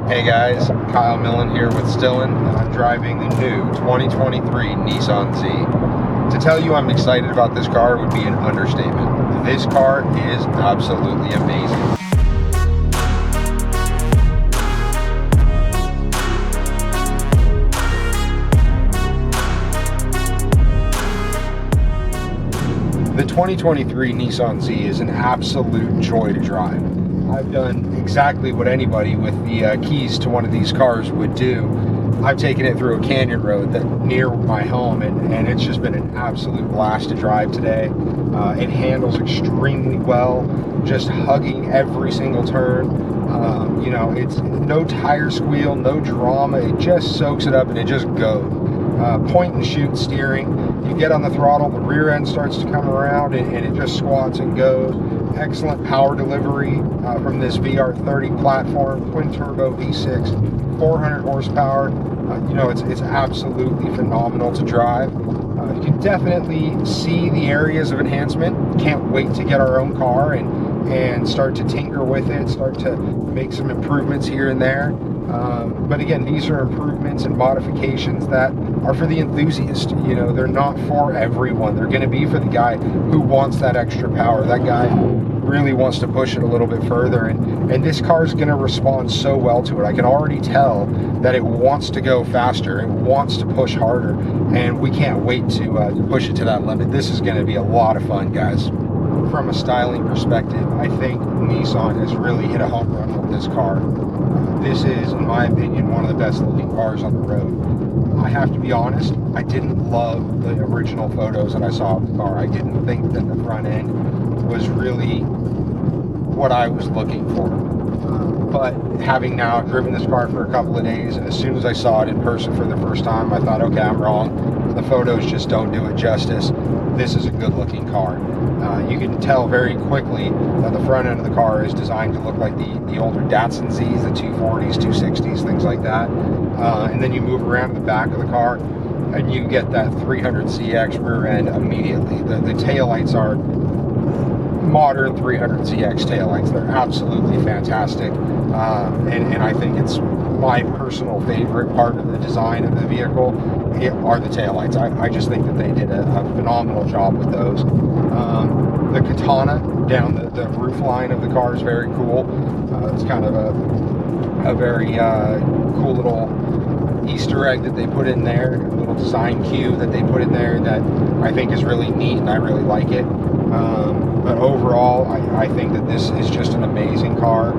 Hey guys, Kyle Millen here with STILLEN, and I'm driving the new 2023 Nissan Z. To tell you I'm excited about this car would be an understatement. This car is absolutely amazing. The 2023 Nissan Z is an absolute joy to drive. I've done exactly what anybody with the keys to one of these cars would do. I've taken it through a canyon road near my home, and it's just been an absolute blast to drive today. It handles extremely well, just hugging every single turn. You know, it's no tire squeal, no drama. It just soaks it up and it just goes. Point and shoot steering. You get on the throttle, the rear end starts to come around, and it just squats and goes. Excellent power delivery from this VR30 platform, twin turbo V6, 400 horsepower. You know, it's absolutely phenomenal to drive. You can definitely see the areas of enhancement. Can't wait to get our own car and start to tinker with it, start to make some improvements here and there. But again, these are improvements and modifications that are for the enthusiast. You know, they're not for everyone. They're going to be for the guy who wants that extra power, that guy who really wants to push it a little bit further. And this car is going to respond so well to it. I can already tell that it wants to go faster. It wants to push harder. And we can't wait to push it to that limit. This is going to be a lot of fun, guys. From a styling perspective, I think Nissan has really hit a home run with this car. This is, in my opinion, one of the best looking cars on the road. I have to be honest, I didn't love the original photos that I saw of the car. I didn't think that the front end was really what I was looking for. But having now driven this car for a couple of days, and as soon as I saw it in person for the first time, I thought, okay, I'm wrong. The photos just don't do it justice. This is a good looking car. You can tell very quickly that the front end of the car is designed to look like the older Datsun Zs, the 240s, 260s, things like that. And then you move around to the back of the car and you get that 300ZX rear end immediately. The taillights are modern 300ZX taillights. They're absolutely fantastic. And I think it's my personal favorite part of the design of the vehicle are the taillights. I just think that they did a phenomenal job with those. The katana down the roof line of the car is very cool. It's kind of a very cool little Easter egg that they put in there, a little design cue that they put in there that I think is really neat, and I really like it. But overall, I think that this is just an amazing car.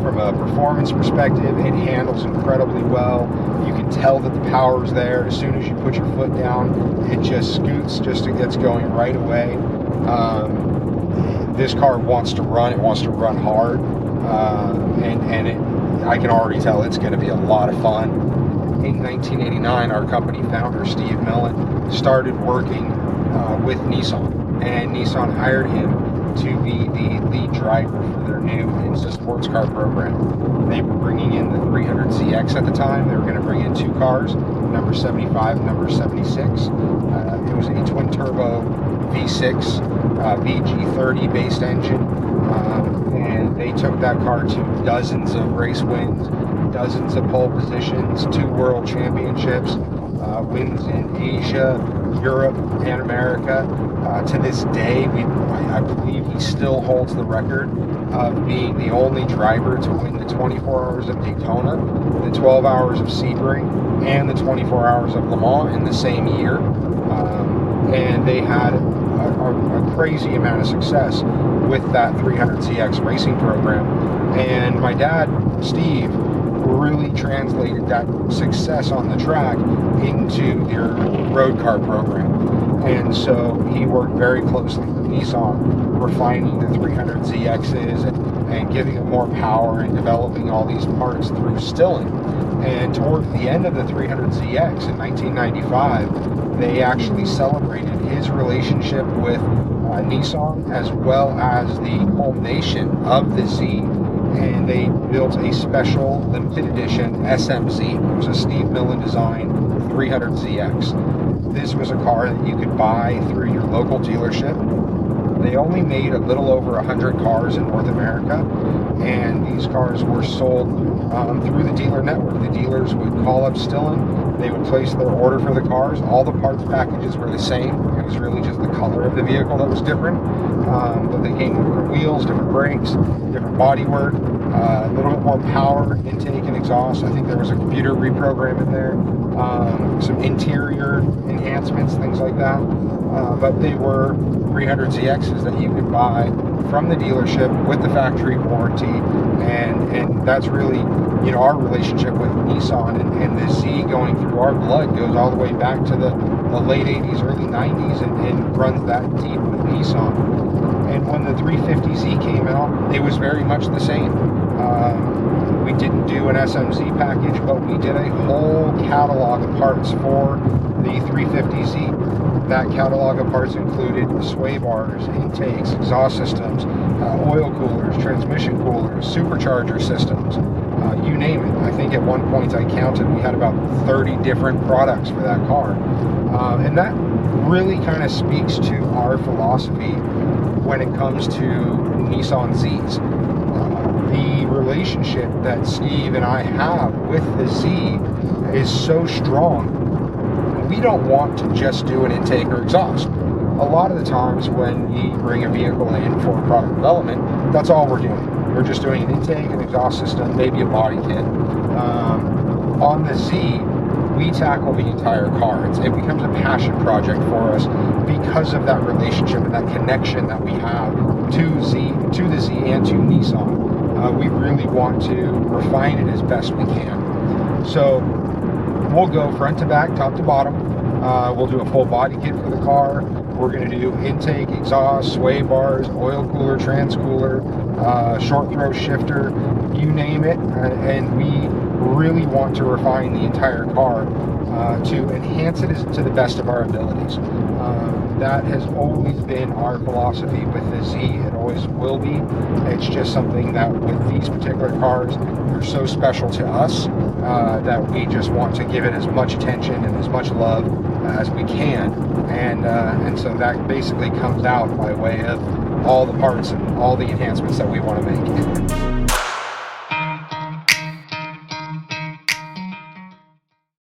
From a performance perspective, it handles incredibly well. You can tell that the power is there. As soon as you put your foot down, it just scoots, just gets going right away. This car wants to run. It wants to run hard, and I can already tell it's going to be a lot of fun. In 1989, our company founder, Steve Millen, started working with Nissan, and Nissan hired him to be the lead driver for their new Insta sports car program. They were bringing in the 300ZX at the time. They were going to bring in two cars, number 75 and number 76. It was a twin turbo V6 VG30 based engine, and they took that car to dozens of race wins, dozens of pole positions, 2 world championships, wins in Asia, Europe, and America. To this day, I believe he still holds the record of being the only driver to win the 24 hours of Daytona, the 12 hours of Sebring, and the 24 hours of Le Mans in the same year. And they had a crazy amount of success with that 300ZX racing program. And my dad, Steve, really translated that success on the track into their road car program. And so he worked very closely with Nissan, refining the 300ZXs and giving it more power and developing all these parts through STILLEN. And toward the end of the 300ZX in 1995, they actually celebrated his relationship with Nissan as well as the culmination of the Z, and they built a special limited edition SMZ. It was a Steve Millen design 300ZX. This was a car that you could buy through your local dealership. They only made a little over 100 cars in North America, and these cars were sold through the dealer network. The dealers would call up STILLEN, they would place their order for the cars. All the parts packages were the same. It was really just the color of the vehicle that was different. But they came with different wheels, different brakes, different bodywork, a little bit more power, intake and exhaust. I think there was a computer reprogram in there, some interior enhancements, things like that. But they were 300ZXs that you could buy from the dealership with the factory warranty, and that's really, you know, our relationship with Nissan and the Z going through our blood goes all the way back to the late 80s, early 90s, and runs that deep with Nissan. And when the 350Z came out, it was very much the same. We didn't do an SMZ package, but we did a whole catalog of parts for the 350Z. That catalog of parts included sway bars, intakes, exhaust systems, oil coolers, transmission coolers, supercharger systems, you name it. I think at one point I counted, we had about 30 different products for that car. And that really kind of speaks to our philosophy when it comes to Nissan Zs. The relationship that Steve and I have with the Z is so strong. We don't want to just do an intake or exhaust. A lot of the times when we bring a vehicle in for product development, that's all we're doing. We're just doing an intake, an exhaust system, maybe a body kit. On the Z, we tackle the entire car. It becomes a passion project for us because of that relationship and that connection that we have to the Z and to Nissan. We really want to refine it as best we can. So we'll go front to back, top to bottom. We'll do a full body kit for the car. We're going to do intake, exhaust, sway bars, oil cooler, trans cooler, short throw shifter, you name it. And we really want to refine the entire car to enhance it to the best of our abilities. That has always been our philosophy with the Z. It always will be. It's just something that with these particular cars, they're so special to us that we just want to give it as much attention and as much love as we can. And so that basically comes out by way of all the parts and all the enhancements that we want to make.